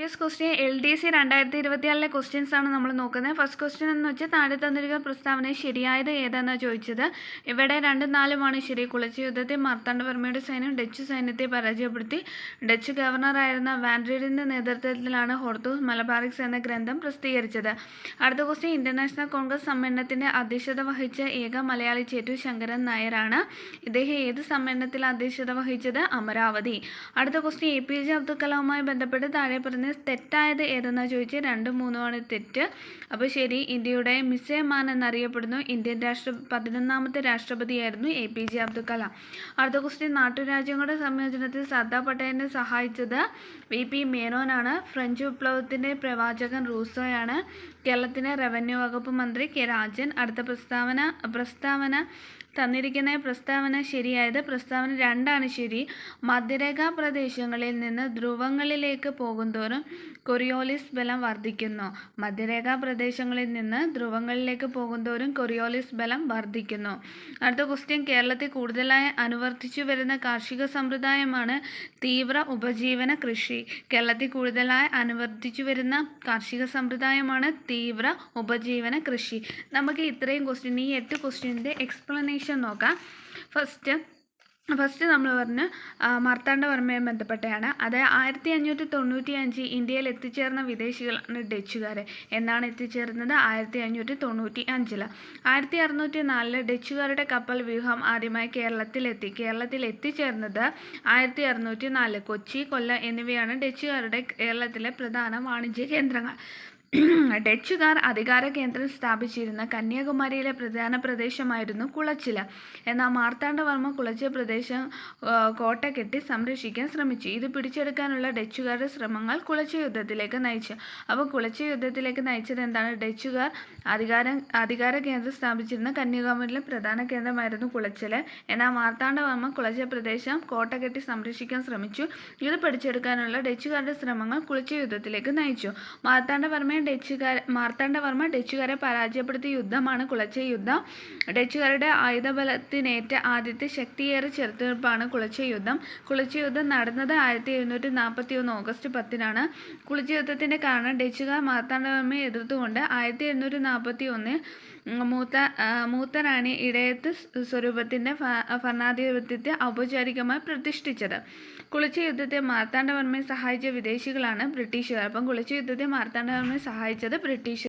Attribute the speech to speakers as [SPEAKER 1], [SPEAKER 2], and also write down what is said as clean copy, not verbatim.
[SPEAKER 1] Previous question LDC 2024 questions ആണ് നമ്മൾ നോക്കുന്നത്. ഫസ്റ്റ് ക്വസ്റ്റ്യൻ എന്ന് വെച്ചാൽ താഴെ തന്നിരിക്കുന്ന പ്രസ്താവന ശരിയായത് ഏതാണെന്ന് ചോദിച്ചത്. ഇവിടെ 2ഉം 4ഉമാണ് ശരി. കുളച്ച് യുദ്ധത്തിൽ മാർത്താണ്ഡവർമ്മയുടെ സൈന്യം ഡച്ച് സൈന്യത്തെ പരാജയപ്പെടുത്തി. ഡച്ച് ഗവർണറായിരുന്ന വാൻഡ്രീഡിൻ്റെ നേതൃത്വത്തിലാണ് ഹോർത്തൂസ് മലബാറിക്സ് എന്ന ഗ്രന്ഥം പ്രസിദ്ധീകരിച്ചത്. അടുത്ത ക്വസ്റ്റ്യൻ ഇന്റർനാഷണൽ കോൺഗ്രസ് സമ്മേളനത്തിൻ്റെ അധ്യക്ഷത വഹിച്ച ഏക മലയാളി ചേറ്റൂർ ശങ്കരൻ നായരാണ്. ഇദ്ദേഹം ഏത് സമ്മേളനത്തിൽ അധ്യക്ഷത വഹിച്ചത്? അമരാവതി. അടുത്ത ക്വസ്റ്റ്യൻ APJ അബ്ദുൽ കലാമുമായി ബന്ധപ്പെട്ട് താഴെ പറഞ്ഞ തെറ്റായത് ഏതെന്നാ ചോദിച്ചാൽ 2ഉം 3ഉമാണ് തെറ്റ്. അപ്പോൾ ശരി, ഇന്ത്യയുടെ മിസൈൽ മാൻ എന്നറിയപ്പെടുന്നു. ഇന്ത്യൻ 11ാമത്തെ രാഷ്ട്രപതിയായിരുന്നു APJ അബ്ദുൽ കലാം. അടുത്ത ക്വസ്റ്റ്യൻ നാട്ടുരാജ്യങ്ങളുടെ സംയോജനത്തിൽ സർദാർ പട്ടേലിനെ സഹായിച്ചത് VP മേനോനാണ്. ഫ്രഞ്ച് വിപ്ലവത്തിൻ്റെ പ്രവാചകൻ റൂസോയാണ്. കേരളത്തിലെ റവന്യൂ വകുപ്പ് മന്ത്രി K രാജൻ. അടുത്ത പ്രസ്താവന തന്നിരിക്കുന്ന പ്രസ്താവന ശരിയായത് പ്രസ്താവന 2ആണ് ശരി. മധ്യരേഖാ പ്രദേശങ്ങളിൽ നിന്ന് ധ്രുവങ്ങളിലേക്ക് പോകുന്തോറും കൊറിയോലിസ് ബലം വർദ്ധിക്കുന്നു. മധ്യരേഖാ പ്രദേശങ്ങളിൽ നിന്ന് ധ്രുവങ്ങളിലേക്ക് പോകുന്തോറും കൊറിയോലിസ് ബലം വർദ്ധിക്കുന്നു. അടുത്ത ക്വസ്റ്റ്യൻ കേരളത്തിൽ കൂടുതലായി അനുവർത്തിച്ചു വരുന്ന കാർഷിക സമ്പ്രദായമാണ് തീവ്ര ഉപജീവന കൃഷി. കേരളത്തിൽ കൂടുതലായി അനുവർത്തിച്ചു വരുന്ന കാർഷിക സമ്പ്രദായമാണ് തീവ്ര ഉപജീവന കൃഷി. നമുക്ക് ഇത്രയും ക്വസ്റ്റ്യൻ, ഈ 8 ക്വസ്റ്റ്യൻ്റെ എക്സ്പ്ലനേഷൻ നോക്കാം. ഫസ്റ്റ് നമ്മൾ പറഞ്ഞ് മാർത്താണ്ഡവർമ്മയെ ബന്ധപ്പെട്ടാണ്. അത് 1595 ഇന്ത്യയിൽ എത്തിച്ചേർന്ന വിദേശികളാണ് ഡച്ചുകാർ. എന്നാണ് എത്തിച്ചേർന്നത്? 1595. 1604 ഡച്ചുകാരുടെ കപ്പൽ വ്യൂഹം ആദ്യമായി കേരളത്തിൽ എത്തിച്ചേർന്നത് 1604. കൊച്ചി, കൊല്ലം എന്നിവയാണ് ഡച്ചുകാരുടെ കേരളത്തിലെ പ്രധാന വാണിജ്യ കേന്ദ്രങ്ങൾ. ഡച്ചുകാർ അധികാര കേന്ദ്രം സ്ഥാപിച്ചിരുന്ന കന്യാകുമാരിയിലെ പ്രധാന പ്രദേശമായിരുന്നു കുളച്ചിൽ. എന്നാൽ മാർത്താണ്ഡവർമ്മ കുളച്ചിൽ പ്രദേശം കോട്ട കെട്ടി സംരക്ഷിക്കാൻ ശ്രമിച്ചു. ഇത് പിടിച്ചെടുക്കാനുള്ള ഡച്ചുകാരുടെ ശ്രമങ്ങൾ കുളച്ചിൽ യുദ്ധത്തിലേക്ക് നയിച്ചു. അപ്പോൾ കുളച്ചിൽ യുദ്ധത്തിലേക്ക് നയിച്ചത് എന്താണ്? ഡച്ചുകാർ അധികാര കേന്ദ്രം സ്ഥാപിച്ചിരുന്ന കന്യാകുമാരിയിലെ പ്രധാന കേന്ദ്രമായിരുന്നു കുളച്ചിൽ. എന്നാൽ മാർത്താണ്ഡവർമ്മ കുളച്ചിൽ പ്രദേശം കോട്ട കെട്ടി സംരക്ഷിക്കാൻ ശ്രമിച്ചു. ഇത് പിടിച്ചെടുക്കാനുള്ള ഡച്ചുകാരുടെ ശ്രമങ്ങൾ കുളച്ചിൽ യുദ്ധത്തിലേക്ക് നയിച്ചു. മാർത്താണ്ഡവർമ്മ ഡച്ചുകാരെ പരാജയപ്പെടുത്തിയ യുദ്ധമാണ് കുളച്ചിൽ യുദ്ധം. ഡച്ചുകാരുടെ ആയുധബലത്തിനേറ്റ ആദ്യത്തെ ശക്തിയേറെ ചെറുത്തുനിൽപ്പാണ് കുളച്ചിൽ യുദ്ധം. കുളച്ചിൽ യുദ്ധം നടന്നത് 1741 ഓഗസ്റ്റ് 10-നാണ്. കുളച്ചിൽ യുദ്ധത്തിൻ്റെ കാരണം ഡച്ചുകാർ മാർത്താണ്ഡവർമ്മയെ എതിർത്തുകൊണ്ട് 1741 മൂത്ത റാണി ഇടയത്ത് സ്വരൂപത്തിൻ്റെ ഭരണാധിപത്യത്തെ ഔപചാരികമായി പ്രതിഷ്ഠിച്ചത്. കുളച്ചിൽ യുദ്ധത്തെ മാർത്താണ്ഡവർമ്മയെ സഹായിച്ച വിദേശികളാണ് ബ്രിട്ടീഷുകാർ. അപ്പം കുളച്ചിൽ യുദ്ധത്തെ മാർത്താണ്ഡവർമ്മയെ സഹായിച്ചത് ബ്രിട്ടീഷുകാർ.